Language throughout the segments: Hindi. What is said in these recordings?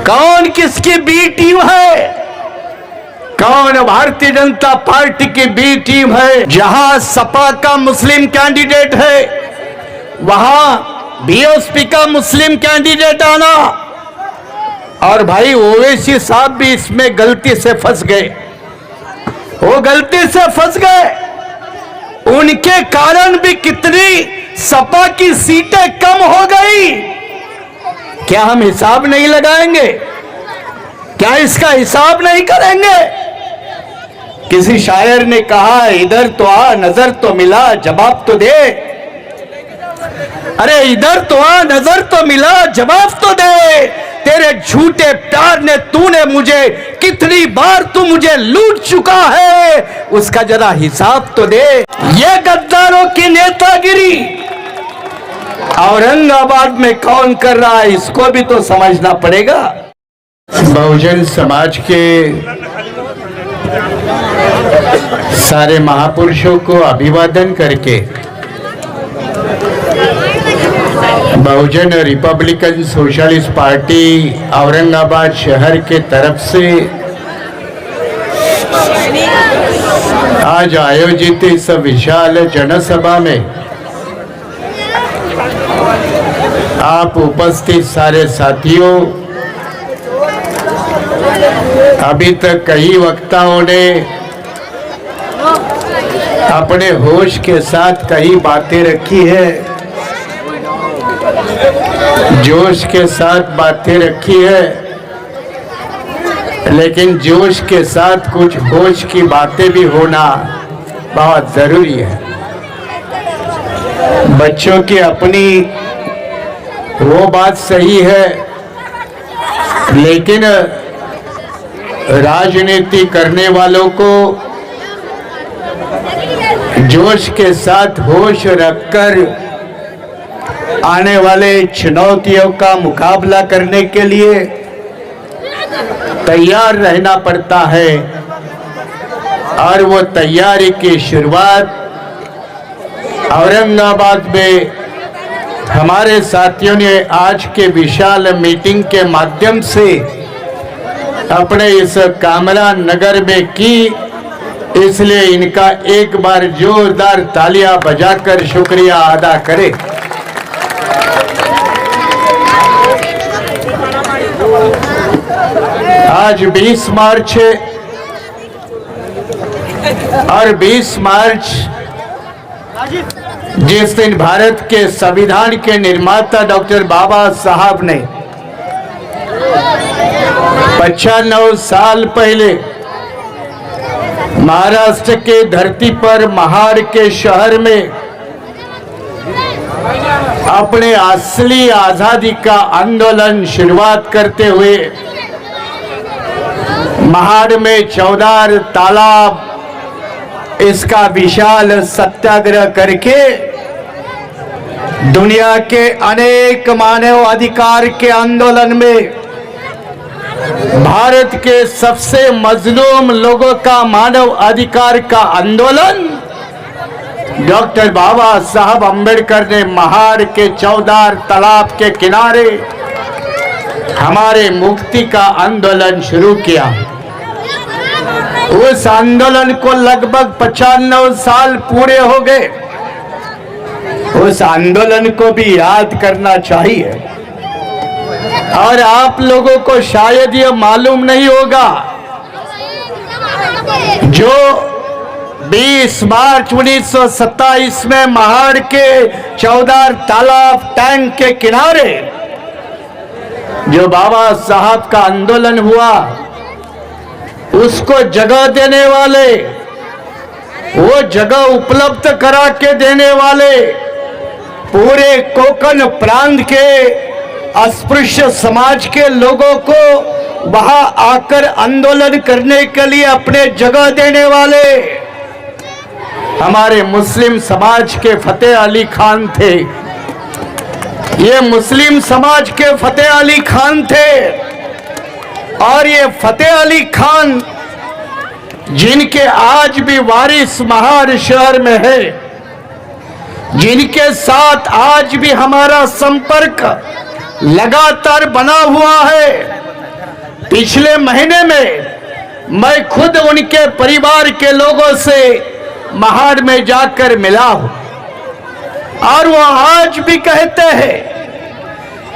कौन किसकी बी टीम है? कौन भारतीय जनता पार्टी की बी टीम है? जहां सपा का मुस्लिम कैंडिडेट है वहां बीएसपी का मुस्लिम कैंडिडेट आना। और भाई ओवैसी साहब भी इसमें गलती से फंस गए। वो गलती से फंस गए, उनके कारण भी कितनी सपा की सीटें कम हो गई। क्या हम हिसाब नहीं लगाएंगे? क्या इसका हिसाब नहीं करेंगे? किसी शायर ने कहा, इधर तो आ नजर तो मिला जवाब तो दे। अरे इधर तो आ नजर तो मिला जवाब तो दे। तेरे झूठे प्यार ने तूने मुझे कितनी बार तू मुझे लूट चुका है, उसका जरा हिसाब तो दे। ये गद्दारों की नेतागिरी औरंगाबाद में कौन कर रहा है, इसको भी तो समझना पड़ेगा। बहुजन समाज के सारे महापुरुषों को अभिवादन करके बहुजन रिपब्लिकन सोशलिस्ट पार्टी औरंगाबाद शहर के तरफ से आज आयोजित इस विशाल जनसभा में आप उपस्थित सारे साथियों, अभी तक कई वक्ताओं ने अपने होश के साथ कई बातें रखी है, जोश के साथ बातें रखी है, लेकिन जोश के साथ कुछ होश की बातें भी होना बहुत जरूरी है। बच्चों की अपनी वो बात सही है, लेकिन राजनीति करने वालों को जोश के साथ होश रखकर आने वाले चुनौतियों का मुकाबला करने के लिए तैयार रहना पड़ता है। और वो तैयारी की शुरुआत औरंगाबाद में हमारे साथियों ने आज के विशाल मीटिंग के माध्यम से अपने इस कामरा नगर में की, इसलिए इनका एक बार जोरदार तालियां बजाकर शुक्रिया अदा करें। आज 20 मार्च है और 20 मार्च जिस दिन भारत के संविधान के निर्माता डॉक्टर बाबा साहब ने 95 साल पहले महाराष्ट्र के धरती पर महाड़ के शहर में अपने असली आजादी का आंदोलन शुरुआत करते हुए महाड़ में 14 तालाब इसका विशाल सत्याग्रह करके दुनिया के अनेक मानव अधिकार के आंदोलन में भारत के सबसे मजलूम लोगों का मानव अधिकार का आंदोलन डॉक्टर बाबा साहब अम्बेडकर ने महाड़ के 14 तालाब के किनारे हमारे मुक्ति का आंदोलन शुरू किया। उस आंदोलन को लगभग 95 साल पूरे हो गए। उस आंदोलन को भी याद करना चाहिए। और आप लोगों को शायद ये मालूम नहीं होगा, जो 20 मार्च 1927 में महाड़ के 14 तालाब टैंक के किनारे जो बाबा साहब का आंदोलन हुआ, उसको जगह देने वाले, वो जगह उपलब्ध करा के देने वाले पूरे कोकण प्रांत के अस्पृश्य समाज के लोगों को वहां आकर आंदोलन करने के लिए अपने जगह देने वाले हमारे मुस्लिम समाज के फतेह अली खान थे। ये मुस्लिम समाज के फतेह अली खान थे। और ये फतेह अली खान जिनके आज भी वारिस महाड़ शहर में है, जिनके साथ आज भी हमारा संपर्क लगातार बना हुआ है, पिछले महीने में मैं खुद उनके परिवार के लोगों से महाड़ में जाकर मिला हूं और वो आज भी कहते हैं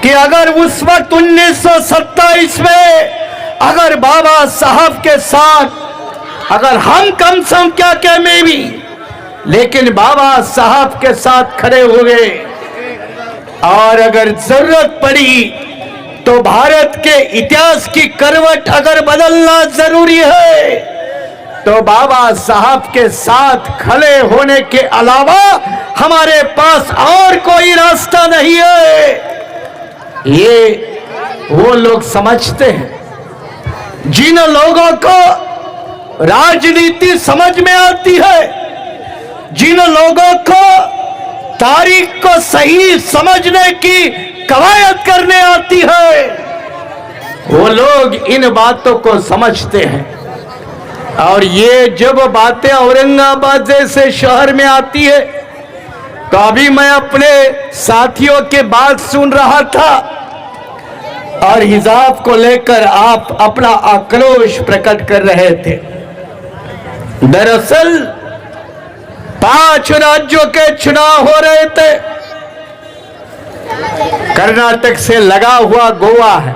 कि अगर उस वक्त 1927 में अगर बाबा साहब के साथ अगर हम कम संख्या के में भी लेकिन बाबा साहब के साथ खड़े हो गए और अगर जरूरत पड़ी तो भारत के इतिहास की करवट अगर बदलना जरूरी है तो बाबा साहब के साथ खड़े होने के अलावा हमारे पास और कोई रास्ता नहीं है। ये वो लोग समझते हैं जिन लोगों को राजनीति समझ में आती है, जिन लोगों को तारीख को सही समझने की कवायद करने आती है, वो लोग इन बातों को समझते हैं। और ये जब बातें औरंगाबाद जैसे शहर में आती है तो अभी मैं अपने साथियों के बात सुन रहा था और हिजाब को लेकर आप अपना आक्रोश प्रकट कर रहे थे। दरअसल 5 राज्यों के चुनाव हो रहे थे। कर्नाटक से लगा हुआ गोवा है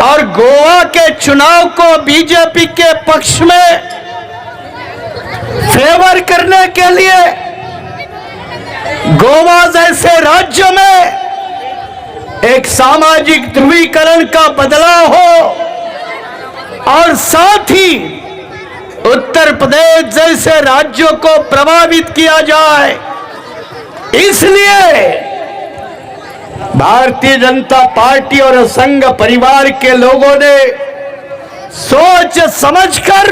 और गोवा के चुनाव को बीजेपी के पक्ष में फेवर करने के लिए गोवा जैसे राज्य में एक सामाजिक ध्रुवीकरण का बदलाव हो और साथ ही उत्तर प्रदेश जैसे राज्यों को प्रभावित किया जाए, इसलिए भारतीय जनता पार्टी और संघ परिवार के लोगों ने सोच समझकर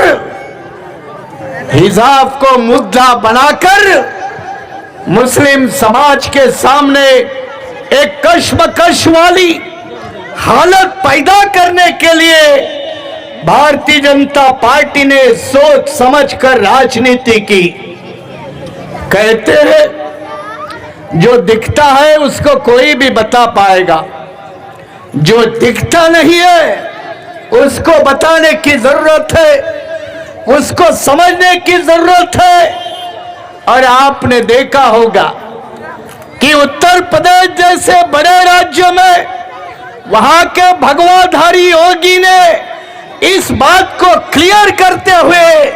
हिजाब को मुद्दा बनाकर मुस्लिम समाज के सामने एक कश्मकश वाली हालत पैदा करने के लिए भारतीय जनता पार्टी ने सोच समझकर राजनीति की। कहते हैं जो दिखता है उसको कोई भी बता पाएगा, जो दिखता नहीं है उसको बताने की जरूरत है, उसको समझने की जरूरत है। और आपने देखा होगा कि उत्तर प्रदेश जैसे बड़े राज्य में वहां के भगवाधारी योगी ने इस बात को क्लियर करते हुए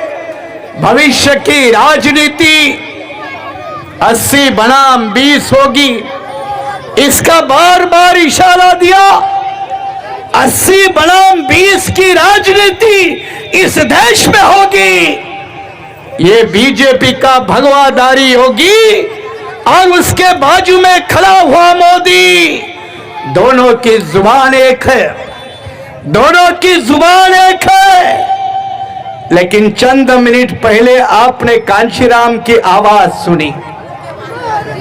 भविष्य की राजनीति 80 बनाम 20 होगी, इसका बार बार इशारा दिया। 80 बनाम 20 की राजनीति इस देश में होगी। ये बीजेपी का भगवाधारी योगी और उसके बाजू में खड़ा हुआ मोदी, दोनों की जुबान एक है, दोनों की जुबान एक है। लेकिन चंद मिनट पहले आपने कांशीराम की आवाज सुनी,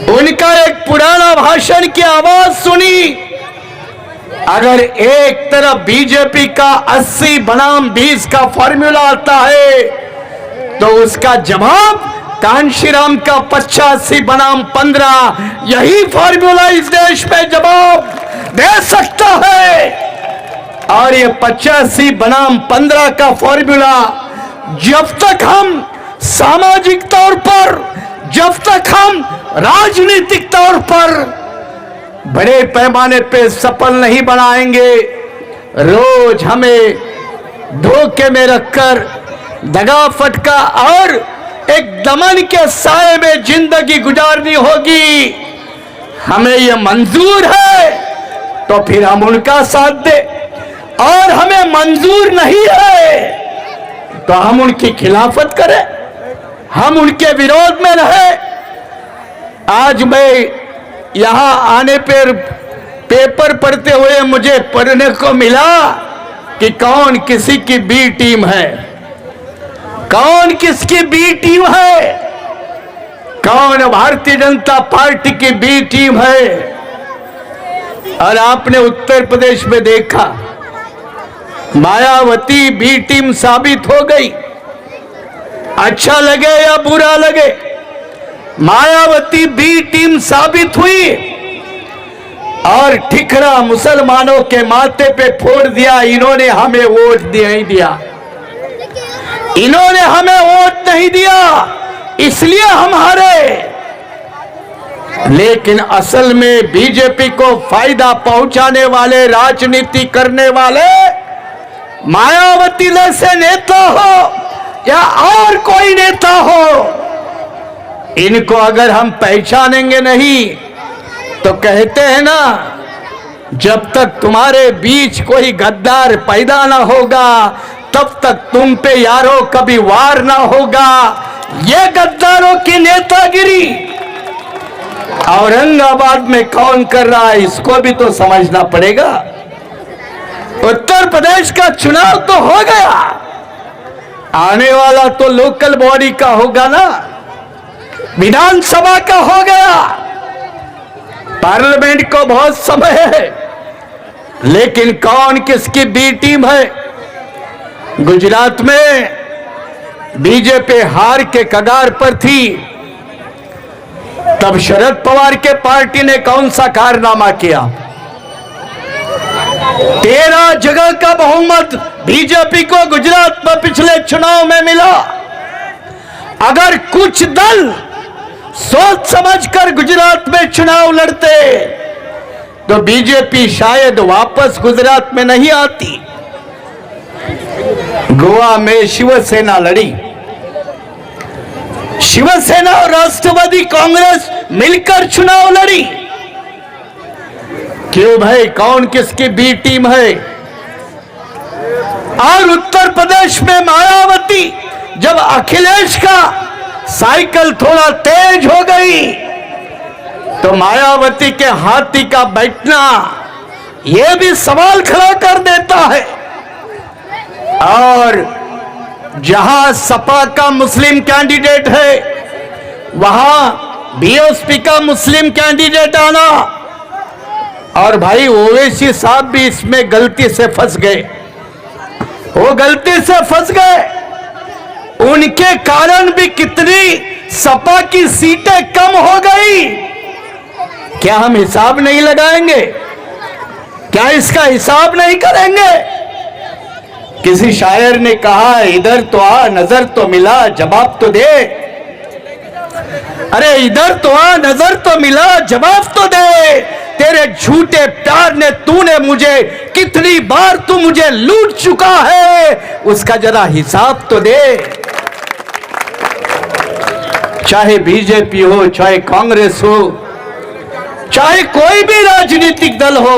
उनका एक पुराना भाषण की आवाज सुनी। अगर एक तरफ बीजेपी का 80 बनाम 20 का फॉर्मूला आता है तो उसका जवाब कांशीराम का 85 बनाम 15 यही फॉर्मूला इस देश में जवाब दे सकता है। और ये 85 बनाम 15 का फॉर्मूला जब तक हम सामाजिक तौर पर, जब तक हम राजनीतिक तौर पर बड़े पैमाने पे सफल नहीं बनाएंगे, रोज हमें धोखे में रखकर दगा फटका और एक दमन के साए में जिंदगी गुजारनी होगी। हमें यह मंजूर है तो फिर हम उनका साथ दे, और हमें मंजूर नहीं है तो हम उनकी खिलाफत करें, हम उनके विरोध में रहे। आज मैं यहां आने पर पेपर पढ़ते हुए मुझे पढ़ने को मिला कि कौन किसी की बी टीम है, कौन किसकी बी टीम है, कौन भारतीय जनता पार्टी की बी टीम है। और आपने उत्तर प्रदेश में देखा मायावती बी टीम साबित हो गई। अच्छा लगे या बुरा लगे, मायावती बी टीम साबित हुई। और ठिकरा मुसलमानों के माथे पे फोड़ दिया। इन्होंने हमें वोट नहीं दिया, इन्होंने हमें वोट नहीं दिया, इसलिए हम हारे। लेकिन असल में बीजेपी को फायदा पहुंचाने वाले, राजनीति करने वाले मायावती जैसे नेता हो या और कोई नेता हो, इनको अगर हम पहचानेंगे नहीं तो कहते हैं ना, जब तक तुम्हारे बीच कोई गद्दार पैदा ना होगा तब तक तुम पे यारो कभी वार ना होगा। ये गद्दारों की नेतागिरी औरंगाबाद में कौन कर रहा है, इसको भी तो समझना पड़ेगा। उत्तर प्रदेश का चुनाव तो हो गया, आने वाला तो लोकल बॉडी का होगा ना, विधानसभा का हो गया। पार्लियामेंट को बहुत समय है, लेकिन कौन किसकी बी टीम है। गुजरात में बीजेपी हार के कगार पर थी, तब शरद पवार के पार्टी ने कौन सा कारनामा किया। 13 जगह का बहुमत बीजेपी को गुजरात में पिछले चुनाव में मिला। अगर कुछ दल सोच समझकर गुजरात में चुनाव लड़ते तो बीजेपी शायद वापस गुजरात में नहीं आती। गोवा में शिवसेना लड़ी, शिवसेना और राष्ट्रवादी कांग्रेस मिलकर चुनाव लड़ी। क्यों भाई, कौन किसकी बी टीम है। और उत्तर प्रदेश में मायावती, जब अखिलेश का साइकिल थोड़ा तेज हो गई तो मायावती के हाथी का बैठना यह भी सवाल खड़ा कर देता है। और जहां सपा का मुस्लिम कैंडिडेट है वहां बीएसपी का मुस्लिम कैंडिडेट आना, और भाई ओवैसी साहब भी इसमें गलती से फंस गए। वो गलती से फंस गए, उनके कारण भी कितनी सपा की सीटें कम हो गई। क्या हम हिसाब नहीं लगाएंगे? क्या इसका हिसाब नहीं करेंगे? किसी शायर ने कहा, इधर तो आ नजर तो मिला जवाब तो दे। अरे इधर तो आ नजर तो मिला जवाब तो दे। तेरे झूठे प्यार ने तूने मुझे कितनी बार तू मुझे लूट चुका है, उसका जरा हिसाब तो दे। चाहे बीजेपी हो, चाहे कांग्रेस हो, चाहे कोई भी राजनीतिक दल हो,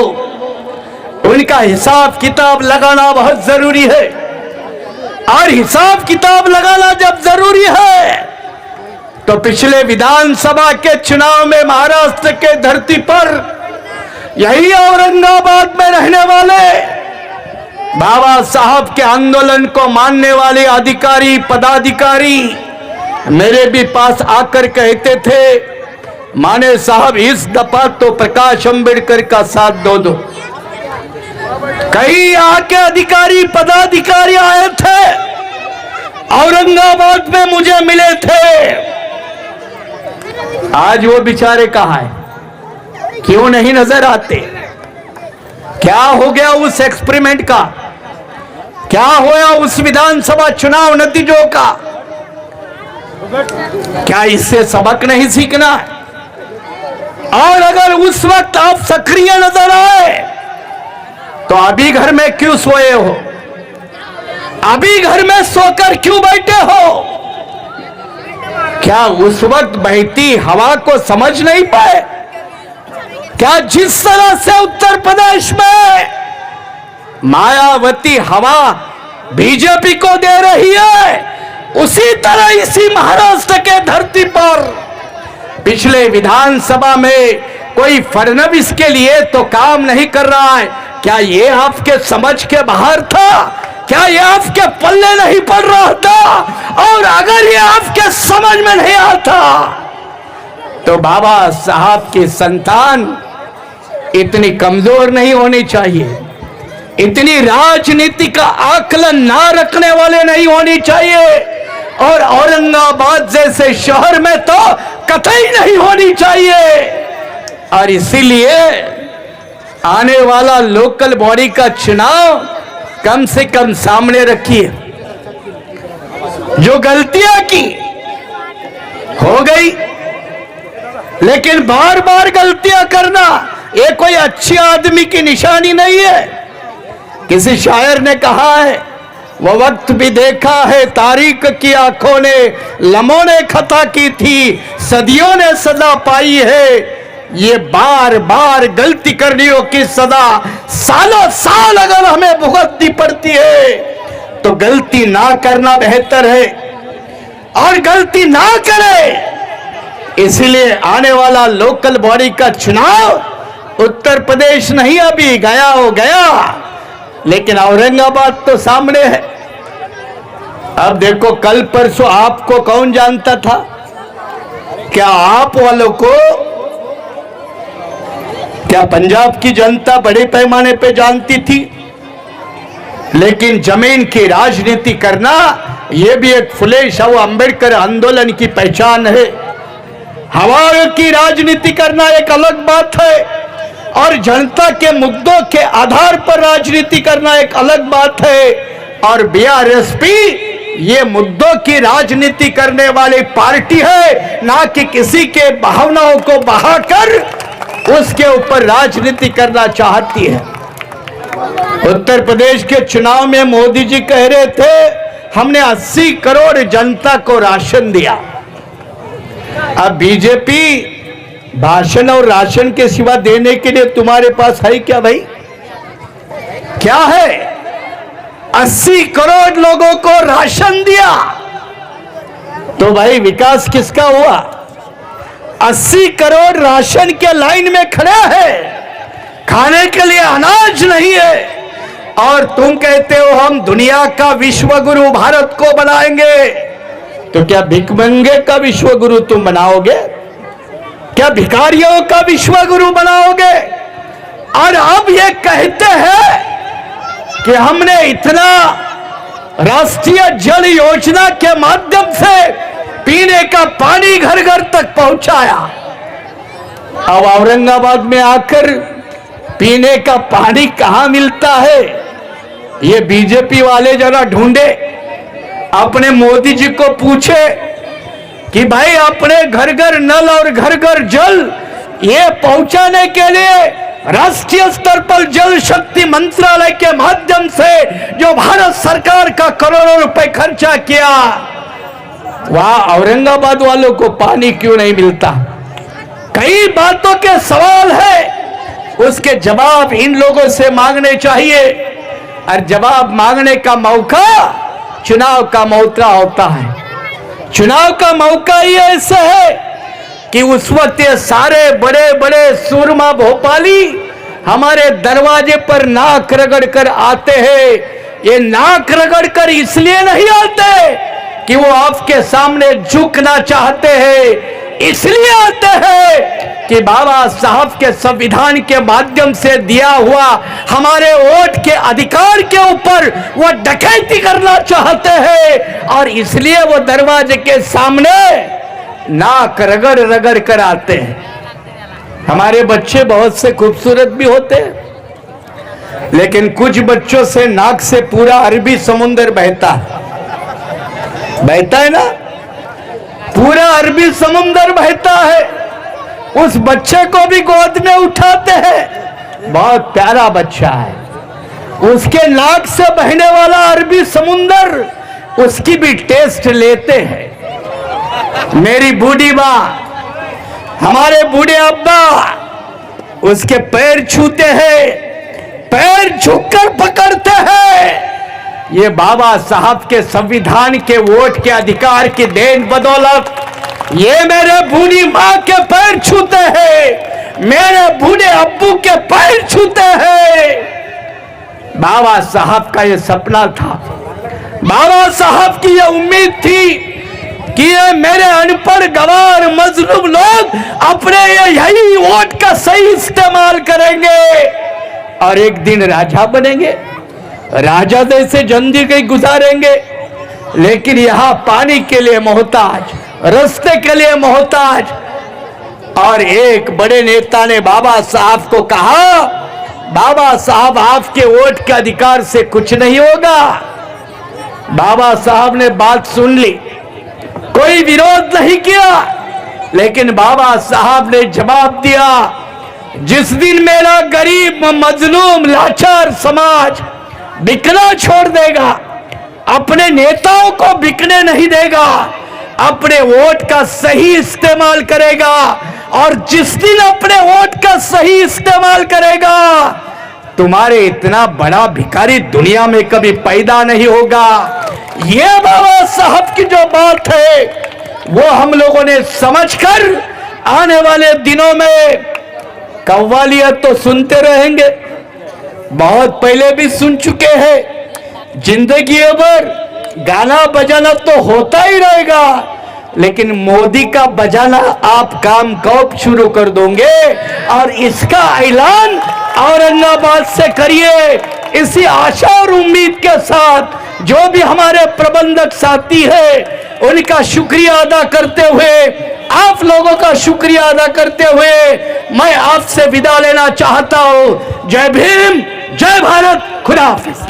उनका हिसाब किताब लगाना बहुत जरूरी है। और हिसाब किताब लगाना जब जरूरी है तो पिछले विधानसभा के चुनाव में महाराष्ट्र के धरती पर यही औरंगाबाद में रहने वाले बाबा साहब के आंदोलन को मानने वाले अधिकारी पदाधिकारी मेरे भी पास आकर कहते थे, माने साहब इस दफा तो प्रकाश अंबेडकर का साथ दो। कई आके अधिकारी पदाधिकारी आए थे, औरंगाबाद में मुझे मिले थे। आज वो बेचारे कहां हैं, क्यों नहीं नजर आते? क्या हो गया उस एक्सपेरिमेंट का? क्या होया उस विधानसभा चुनाव नतीजों का? क्या इससे सबक नहीं सीखना? और अगर उस वक्त आप सक्रिय नजर आए तो अभी घर में क्यों सोए हो? अभी घर में सोकर क्यों बैठे हो? क्या उस वक्त बहती हवा को समझ नहीं पाए? क्या जिस तरह से उत्तर प्रदेश में मायावती हवा बीजेपी को दे रही है, उसी तरह इसी महाराष्ट्र के धरती पर पिछले विधानसभा में कोई फडणवीस के लिए तो काम नहीं कर रहा है। क्या ये आपके समझ के बाहर था? क्या ये आपके पल्ले नहीं पड़ रहा था? और अगर ये आपके समझ में नहीं आता तो बाबा साहब की संतान इतनी कमजोर नहीं होनी चाहिए, इतनी राजनीति का आकलन ना रखने वाले नहीं होनी चाहिए, और औरंगाबाद जैसे शहर में तो कतई नहीं होनी चाहिए। और इसीलिए आने वाला लोकल बॉडी का चुनाव कम से कम सामने रखिए। जो गलतियां की हो गई, लेकिन बार बार गलतियां करना ये कोई अच्छे आदमी की निशानी नहीं है। किसी शायर ने कहा है, वो वक्त भी देखा है तारीख की आंखों ने, लम्हों ने खता की थी सदियों ने सजा पाई है। ये बार बार गलती करनियों की सजा सालों साल अगर हमें भुगतनी पड़ती है तो गलती ना करना बेहतर है, और गलती ना करे। इसलिए आने वाला लोकल बॉडी का चुनाव उत्तर प्रदेश नहीं, अभी गया हो गया, लेकिन औरंगाबाद तो सामने है। अब देखो, कल परसों आपको कौन जानता था? क्या आप वालों को, क्या पंजाब की जनता बड़े पैमाने पे जानती थी? लेकिन जमीन की राजनीति करना यह भी एक फुले शाह अंबेडकर आंदोलन की पहचान है। हवा की राजनीति करना एक अलग बात है, और जनता के मुद्दों के आधार पर राजनीति करना एक अलग बात है। और बीआरएसपी ये मुद्दों की राजनीति करने वाली पार्टी है, ना कि किसी के भावनाओं को बहाकर उसके ऊपर राजनीति करना चाहती है। उत्तर प्रदेश के चुनाव में मोदी जी कह रहे थे, हमने 80 करोड़ जनता को राशन दिया। अब बीजेपी भाषण और राशन के सिवा देने के लिए तुम्हारे पास है क्या भाई? क्या है? 80 करोड़ लोगों को राशन दिया, तो भाई विकास किसका हुआ? 80 करोड़ राशन के लाइन में खड़े हैं, खाने के लिए अनाज नहीं है, और तुम कहते हो हम दुनिया का विश्व गुरु भारत को बनाएंगे। तो क्या भिखमंगे का विश्व गुरु तुम बनाओगे? क्या भिखारियों का विश्व गुरु बनाओगे? और अब ये कहते हैं कि हमने इतना राष्ट्रीय जल योजना के माध्यम से पीने का पानी घर घर तक पहुंचाया। अब औरंगाबाद में आकर पीने का पानी कहां मिलता है, ये बीजेपी वाले जरा ढूंढे, अपने मोदी जी को पूछे कि भाई अपने घर घर नल और घर घर जल ये पहुंचाने के लिए राष्ट्रीय स्तर पर जल शक्ति मंत्रालय के माध्यम से जो भारत सरकार का करोड़ों रुपए खर्चा किया, वहां औरंगाबाद वालों को पानी क्यों नहीं मिलता? कई बातों के सवाल है, उसके जवाब इन लोगों से मांगने चाहिए। और जवाब मांगने का मौका चुनाव का मौका होता है। चुनाव का मौका ही ऐसा है कि उस वक्त ये सारे बड़े बड़े सूरमा भोपाली हमारे दरवाजे पर नाक रगड़ कर आते हैं। ये नाक रगड़ कर इसलिए नहीं आते कि वो आपके सामने झुकना चाहते हैं, इसलिए आते हैं कि बाबा साहब के संविधान के माध्यम से दिया हुआ हमारे वोट के अधिकार के ऊपर वो डकैती करना चाहते हैं, और इसलिए वो दरवाजे के सामने नाक रगड़ रगड़ कर आते हैं। हमारे बच्चे बहुत से खूबसूरत भी होते हैं, लेकिन कुछ बच्चों से नाक से पूरा अरबी समुद्र बहता है ना, पूरा अरबी समुद्र बहता है। उस बच्चे को भी गोद में उठाते हैं, बहुत प्यारा बच्चा है, उसके नाक से बहने वाला अरबी समुद्र उसकी भी टेस्ट लेते हैं। मेरी बूढ़ी माँ, हमारे बूढ़े अब्बा उसके पैर छूते हैं, पैर झुककर पकड़ते हैं। ये बाबा साहब के संविधान के वोट के अधिकार की देन बदौलत ये मेरे बूढ़ी माँ के पैर छूते हैं, मेरे बूढ़े अब्बू के पैर छूते हैं। बाबा साहब का ये सपना था, बाबा साहब की ये उम्मीद थी कि ये मेरे अनपढ़ गवार मजलूम लोग अपने यही वोट का सही इस्तेमाल करेंगे और एक दिन राजा बनेंगे, राजा जैसे जिंदगी गुजारेंगे। लेकिन यहां पानी के लिए मोहताज, रास्ते के लिए मोहताज। और एक बड़े नेता ने बाबा साहब को कहा, बाबा साहब आपके वोट के अधिकार से कुछ नहीं होगा। बाबा साहब ने बात सुन ली, कोई विरोध नहीं किया, लेकिन बाबा साहब ने जवाब दिया, जिस दिन मेरा गरीब मजलूम लाचार समाज बिकना छोड़ देगा, अपने नेताओं को बिकने नहीं देगा, अपने वोट का सही इस्तेमाल करेगा, और जिस दिन अपने वोट का सही इस्तेमाल करेगा, तुम्हारे इतना बड़ा भिखारी दुनिया में कभी पैदा नहीं होगा। ये बाबा साहब की जो बात है वो हम लोगों ने समझकर आने वाले दिनों में कव्वालियत तो सुनते रहेंगे, बहुत पहले भी सुन चुके हैं। जिंदगी भर गाना बजाना तो होता ही रहेगा, लेकिन मोदी का बजाना आप काम कब शुरू कर दोगे? और इसका ऐलान औरंगाबाद से करिए, इसी आशा और उम्मीद के साथ जो भी हमारे प्रबंधक साथी हैं उनका शुक्रिया अदा करते हुए, आप लोगों का शुक्रिया अदा करते हुए मैं आपसे विदा लेना चाहता हूं। जय भीम, जय भारत, खुदा हाफिज।